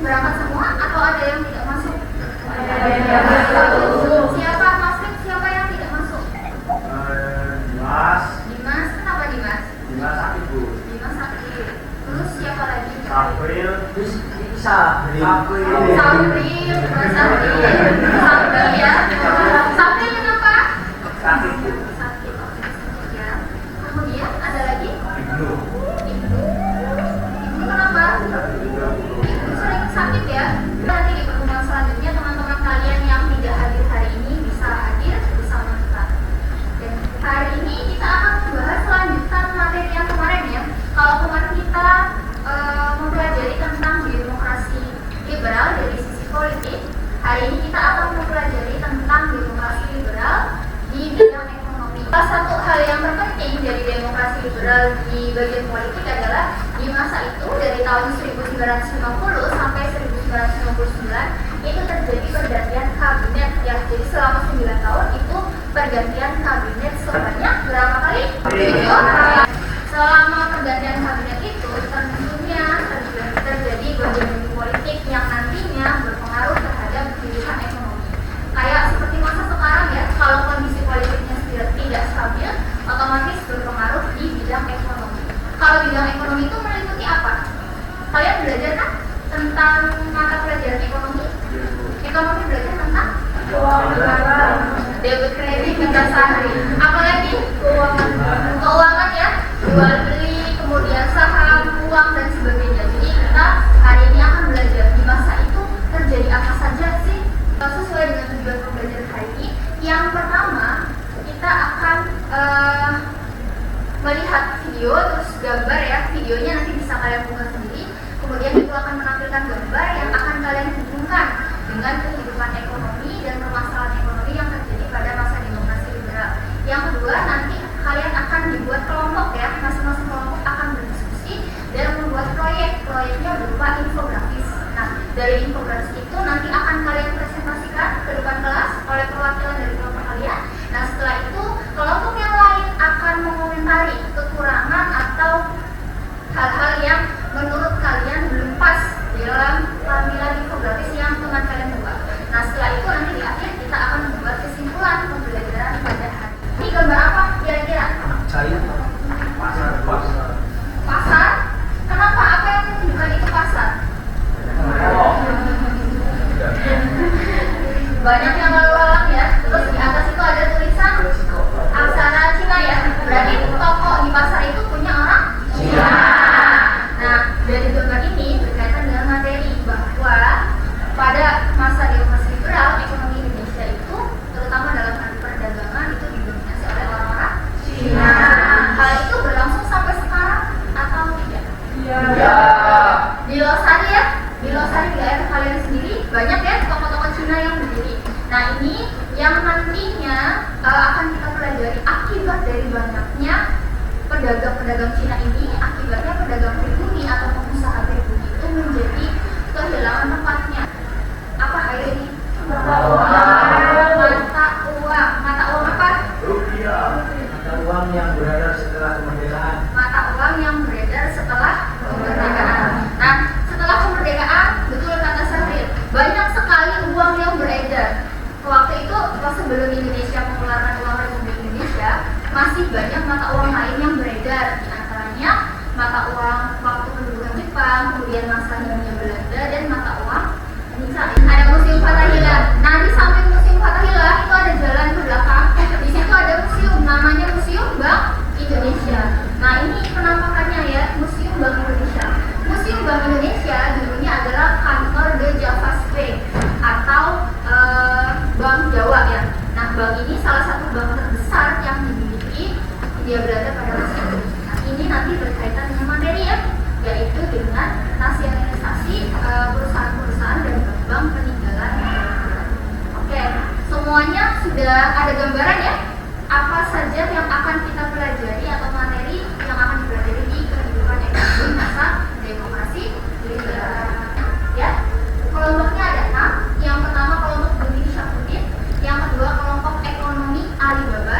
berangkat semua atau ada yang tidak masuk? Siapa masuk? Siapa yang tidak masuk? Dimas. Dimas, kenapa Dimas? Dimas sakit, Bu. Dimas sakit. Terus siapa lagi? April. Bisa. April. Sabril ya. Sabril kenapa? Sakit, Bu. Sakit, oke, sakit ya. Kemudian ada lagi? Ibnu. Ibnu kenapa? Ibnu sering sakit ya. Nanti di pertemuan selanjutnya teman-teman kalian yang tidak hadir hari ini bisa hadir bersama kita. Dan hari ini kita akan membahas lanjutan materi yang kemarin ya. Kalau kemarin kita mempelajari tentang demokrasi liberal dari sisi politik, hari ini kita akan mempelajari tentang demokrasi liberal di bidang ekonomi. Salah satu hal yang terpenting dari demokrasi liberal di bagian politik adalah di masa itu dari tahun 1950 sampai 1999 itu terjadi pergantian kabinet ya. Jadi selama 9 tahun itu pergantian kabinet sebanyak berapa kali? 7 kali. Selama pergantian kabinet itu tentunya terjadi gejolak politik yang nantinya berpengaruh terhadap kehidupan ekonomi. Kayak seperti masa sekarang ya, kalau kondisi politiknya tidak stabil, otomatis berpengaruh di bidang ekonomi. Kalau bidang ekonomi itu meliputi apa? Kalian belajar kan tentang mata pelajaran ekonomi? Ekonomi belajar tentang debit kredit tingkat sehari. Apalagi keuangan ya, jual beli, kemudian saham, uang dan sebagainya. Jadi kita hari ini akan belajar di masa itu terjadi apa saja sih sesuai dengan tujuan pembelajaran hari ini. Yang pertama kita akan melihat video terus gambar ya. Videonya nanti bisa kalian buka sendiri. Kemudian itu akan menampilkan gambar yang akan kalian hubungkan dengan kehidupan ekonomi dan permasalahan ekonomi yang terjadi pada masa demokrasi liberal. Yang kedua, nanti kalian akan dibuat kelompok ya, masing-masing kelompok akan berdiskusi dan membuat proyek. Proyeknya berupa infografis. Nah, dari infografis itu nanti akan kalian presentasikan ke depan kelas oleh perwakilan dari kelompok kalian. Nah, setelah itu kelompok yang lain akan mengomentari kekurangan atau hal-hal yang menurut kalian belum pas dalam tampilan infografis yang teman kalian buat. Nah, setelah itu nanti di akhir kita akan membuat kesimpulan pembelajaran pada hari ini. Ini gambar apa kira-kira? Saya pasar. Pasar? Kenapa? Apa yang menunjukkan itu pasar? Banyak yang lalu-lalang ya. Terus di atas itu ada tulisan aksara Cina ya. Berarti toko di pasar itu punya orang Cina. Nah, dari gambar ini berkaitan dengan materi bahwa pada masa demokrasi liberal, ekonomi Indonesia itu terutama dalam hal perdagangan itu didominasi oleh orang-orang Cina. Hal itu berlangsung sampai sekarang atau tidak? Iya. Di Losari ya, di Losari di daerah kalian sendiri banyak ya toko-toko Cina yang berdiri. Nah, ini yang nantinya akan kita pelajari akibat dari banyaknya pedagang-pedagang Cina ini. Akibatnya pedagang pribumi atau pengusaha pribumi itu menjadi kehilangan tempatnya. Apa hal ini? Mata uang apa? Rupiah. Mata uang yang beredar setelah kemerdekaan. Mata uang yang beredar setelah kemerdekaan. Nah, setelah kemerdekaan, betul kata Sahril, banyak sekali uang yang beredar. Waktu itu, sebelum Indonesia mengeluarkan uang Republik Indonesia, masih banyak mata uang lain yang beredar. Di antaranya mata uang waktu pendudukan Jepang, kemudian masa Hindia Belanda, dan mata uang Indonesia. Ada Museum Fathahillah. Nah, di samping Museum Fathahillah itu ada jalan ke belakang. Di situ ada museum, namanya Museum Bank Indonesia. Nah, ini penampakannya ya, Museum Bank Indonesia. Museum Bank Indonesia dulunya adalah kantor The Javas Bank atau Bank Jawa ya. Nah, bank ini salah satu bank terbesar yang dimiliki Hindia Belanda pada masa itu. Nah, ini nanti berkaitan dengan materi ya, yaitu dengan nasionalisasi perusahaan-perusahaan dan bank peninggalan. Oke, semuanya sudah ada gambaran ya? Apa saja yang akan kita pelajari atau materi yang akan dipelajari di kehidupan ekonomi masa demokrasi liberal? Ya, kelompoknya ada 6. Yang pertama kelompok Budi Syafruddin, yang kedua kelompok ekonomi Alibaba,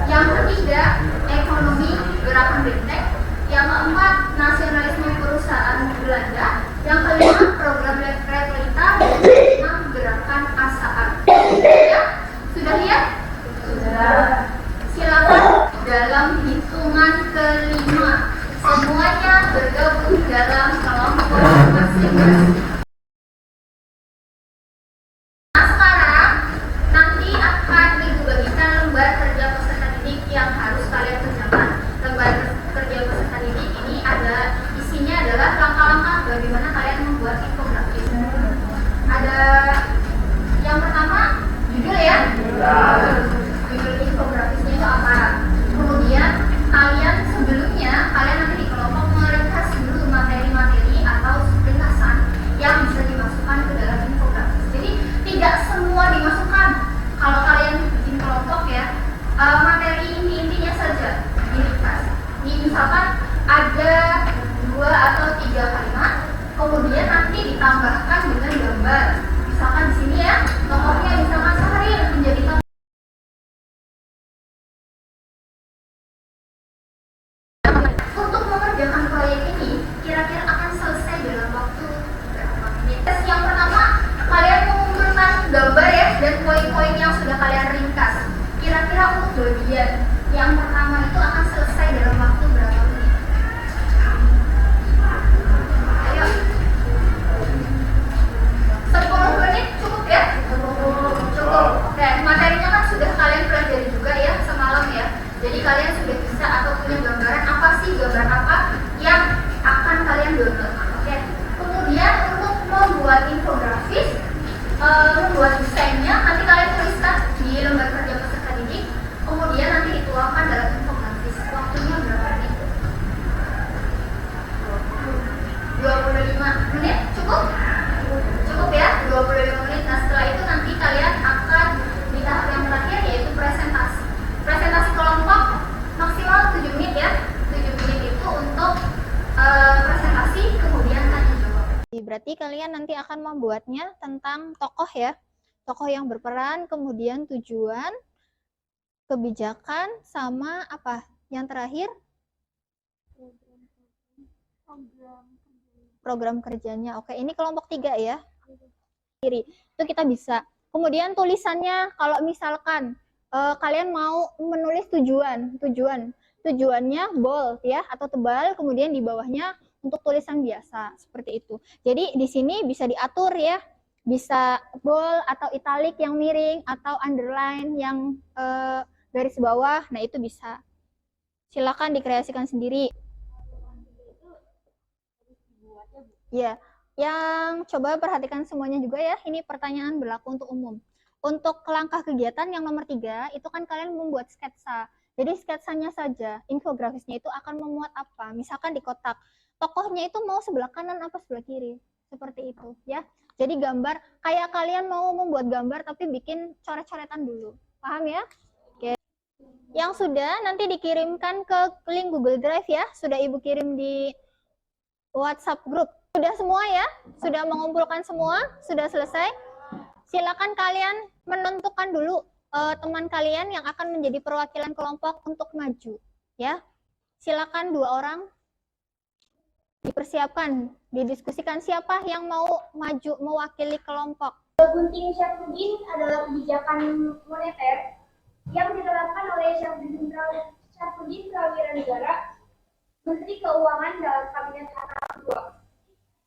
yang ketiga ekonomi gerakan Benteng, yang keempat nasionalisme perusahaan Belanda, yang kelima program Nah sekarang nanti akan Ibu bagikan lembar kerja peserta didik yang harus kalian kerjakan. Lembar kerja peserta didik ini ada isinya adalah langkah-langkah bagaimana kalian membuat infografis. Ada yang pertama judul ya. Judul infografisnya itu apa? Kemudian kalian sebelumnya kalian nanti di kelompok meringkas dulu materi-materi atau ringkasan yang bisa dimasukkan ke dalam infografis. Jadi tidak semua dimasukkan. Kalau kalian bikin kelompok ya, materi inti-intinya saja diringkas. Misalkan ada 2 atau 3 kalimat, kemudian nanti ditambahkan dengan gambar. Misalkan di sini ya, tokohnya misalkan Sahril menjadi tokoh. Untuk mengerjakan proyek ini, kira-kira akan selesai dalam waktu berapa menit? Yang pertama, kalian mengumpulkan gambar ya dan poin-poin yang sudah kalian ringkas. Kira-kira untuk bagian yang pertama itu akan selesai dalam waktu berapa menit? Ayo. 10 menit cukup ya? Cukup. Oke, materinya kan sudah kalian pelajari juga ya semalam ya. Jadi kalian sudah bisa atau punya gambaran apa sih, gambar apa yang akan kalian download. Oke. Kemudian untuk membuat infografis, membuat desainnya nanti kalian tuliskan di lembar kerja peserta didik. Kemudian nanti dituangkan dalam infografis. Waktunya berapa menit? 25 menit cukup? Cukup ya, 25 menit. Nah setelah itu nanti kalian akan di tahap yang terakhir yaitu presentasi. Presentasi kelompok maksimal 7 menit ya. 7 menit itu untuk presentasi, kemudian tanya jawab. Berarti kalian nanti akan membuatnya tentang tokoh ya. Tokoh yang berperan, kemudian tujuan, kebijakan, sama apa? Yang terakhir? Program kerjanya. Oke, ini kelompok 3 ya. Kiri. Itu kita bisa. Kemudian tulisannya kalau misalkan kalian mau menulis tujuannya bold ya atau tebal, kemudian di bawahnya untuk tulisan biasa seperti itu. Jadi di sini bisa diatur ya, bisa bold atau italic yang miring atau underline yang garis bawah. Nah itu bisa. Silakan dikreasikan sendiri. Ya, yang coba perhatikan semuanya juga ya. Ini pertanyaan berlaku untuk umum. Untuk langkah kegiatan yang nomor 3, itu kan kalian membuat sketsa. Jadi sketsanya saja, infografisnya itu akan memuat apa? Misalkan di kotak, tokohnya itu mau sebelah kanan apa sebelah kiri? Seperti itu ya. Jadi gambar, kayak kalian mau membuat gambar tapi bikin coret-coretan dulu. Paham ya? Oke. Yang sudah nanti dikirimkan ke link Google Drive ya. Sudah Ibu kirim di WhatsApp grup. Sudah semua ya? Sudah mengumpulkan semua? Sudah selesai? Silakan kalian menentukan dulu teman kalian yang akan menjadi perwakilan kelompok untuk maju. Ya, silakan 2 orang dipersiapkan, didiskusikan siapa yang mau maju mewakili kelompok. Gunting Syafruddin adalah kebijakan moneter yang diterapkan oleh Syafruddin Prawiranegara, Menteri Keuangan dalam Kabinet Hatta II,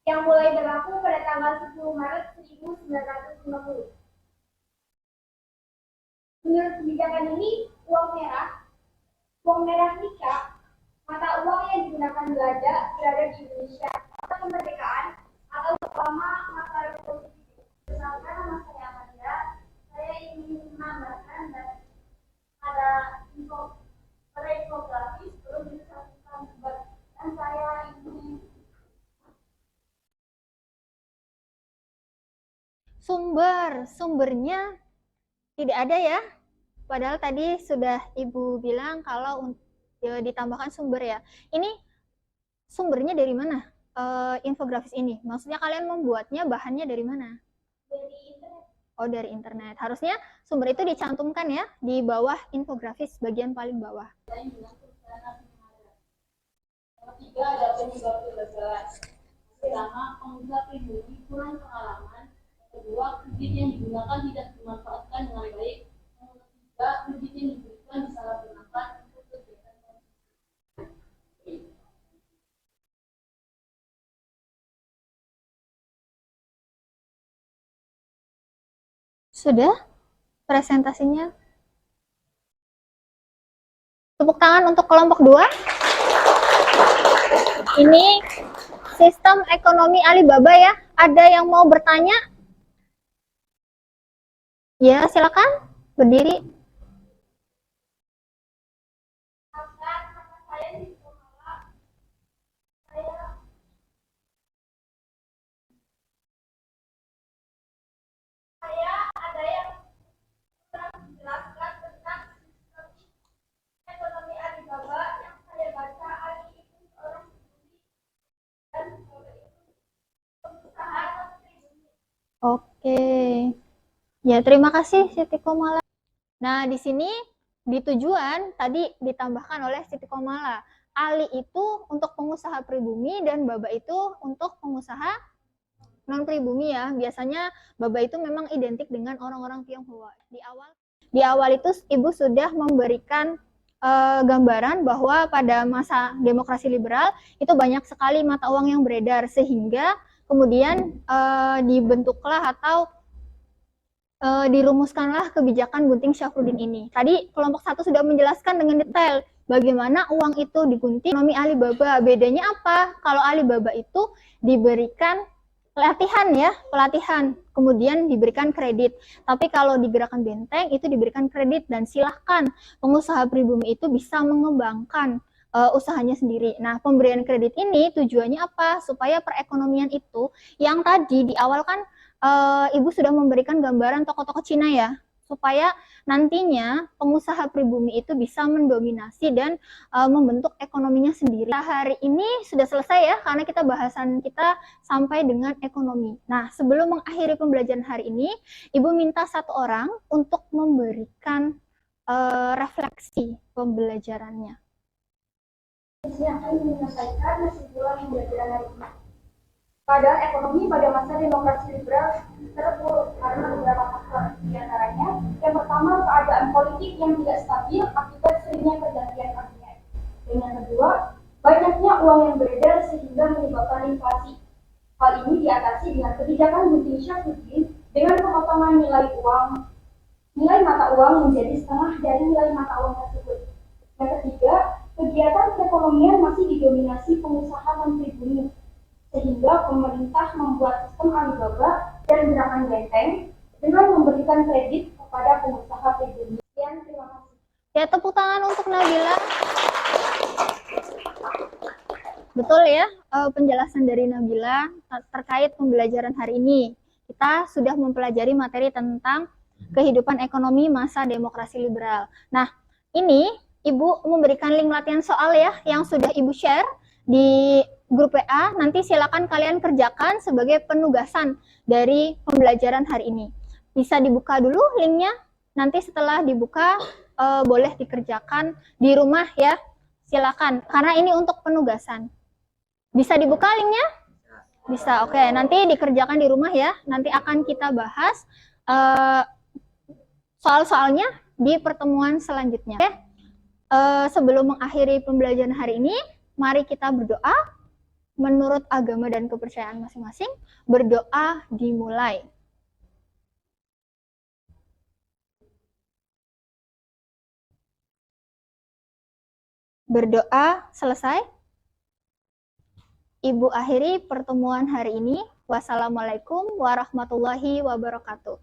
yang mulai berlaku pada tanggal 10 Maret 1950. Menurut kebijakan ini, uang merah Nika, mata uang yang digunakan Belanda berada di Indonesia atau kemerdekaan atau selama masa Republik Indonesia. Misalkan nama saya Amanda, saya ingin menambahkan dan pada infografis belum disatukan dan saya ingin Sumbernya tidak ada ya. Padahal tadi sudah Ibu bilang kalau ditambahkan sumber ya. Ini sumbernya dari mana? Infografis ini. Maksudnya kalian membuatnya bahannya dari mana? dari internet. Oh, dari internet. Harusnya sumber itu dicantumkan ya di bawah infografis bagian paling bawah. Ketiga ada penyebab kegagalan. Pertama, pengusaha pribadi kurang pengalaman. Kedua, kredit yang digunakan tidak dimanfaatkan dengan baik. Yang ketiga, kredit yang diberikan disalahgunakan untuk kegiatan konsumsi. Sudah presentasinya? Tepuk tangan untuk kelompok 2. Ini sistem ekonomi Alibaba ya. Ada yang mau bertanya? Ya, silakan berdiri. Oke. Ya, terima kasih Siti Komala. Nah, di sini di tujuan tadi ditambahkan oleh Siti Komala. Ali itu untuk pengusaha pribumi dan Baba itu untuk pengusaha non pribumi ya. Biasanya Baba itu memang identik dengan orang-orang Tionghoa. Di awal itu Ibu sudah memberikan gambaran bahwa pada masa demokrasi liberal itu banyak sekali mata uang yang beredar sehingga kemudian dibentuklah atau dirumuskanlah kebijakan Gunting Syafruddin ini. Tadi kelompok 1 sudah menjelaskan dengan detail bagaimana uang itu digunting ekonomi Alibaba. Bedanya apa? Kalau Alibaba itu diberikan pelatihan, kemudian diberikan kredit. Tapi kalau di Gerakan Benteng itu diberikan kredit dan silahkan pengusaha pribumi itu bisa mengembangkan usahanya sendiri. Nah, pemberian kredit ini tujuannya apa? Supaya perekonomian itu yang tadi di awal kan Ibu sudah memberikan gambaran tokoh-tokoh Cina ya, supaya nantinya pengusaha pribumi itu bisa mendominasi dan membentuk ekonominya sendiri. Nah, hari ini sudah selesai ya, karena bahasan kita sampai dengan ekonomi. Nah, sebelum mengakhiri pembelajaran hari ini, Ibu minta satu orang untuk memberikan refleksi pembelajarannya. Saya akan menyelesaikan kesimpulan pembelajaran hari ini. Keadaan ekonomi pada masa demokrasi liberal terpuruk karena beberapa faktor, di antaranya yang pertama keadaan politik yang tidak stabil akibat seringnya pergantian kabinet, dan yang kedua banyaknya uang yang beredar sehingga menyebabkan inflasi. Hal ini diatasi dengan kebijakan Gunting Syafruddin dengan pemotongan nilai mata uang menjadi setengah dari nilai mata uang tersebut. Yang ketiga, kegiatan perekonomian masih didominasi pengusaha non pribumi, sehingga pemerintah membuat sistem Alibaba dan Gerakan Benteng dengan memberikan kredit kepada pengusaha pribumi. Sekian, terima kasih. Ya, tepuk tangan untuk Nabila. Betul ya, penjelasan dari Nabila terkait pembelajaran hari ini. Kita sudah mempelajari materi tentang kehidupan ekonomi masa demokrasi liberal. Nah, ini Ibu memberikan link latihan soal ya, yang sudah Ibu share di grup WA. Nanti silakan kalian kerjakan sebagai penugasan dari pembelajaran hari ini. Bisa dibuka dulu linknya, nanti setelah dibuka boleh dikerjakan di rumah ya, silakan, karena ini untuk penugasan. Bisa dibuka linknya? Bisa, oke. Nanti dikerjakan di rumah ya, nanti akan kita bahas soal-soalnya di pertemuan selanjutnya. Oke. Sebelum mengakhiri pembelajaran hari ini, mari kita berdoa menurut agama dan kepercayaan masing-masing. Berdoa dimulai. Berdoa selesai. Ibu akhiri pertemuan hari ini. Wassalamualaikum warahmatullahi wabarakatuh.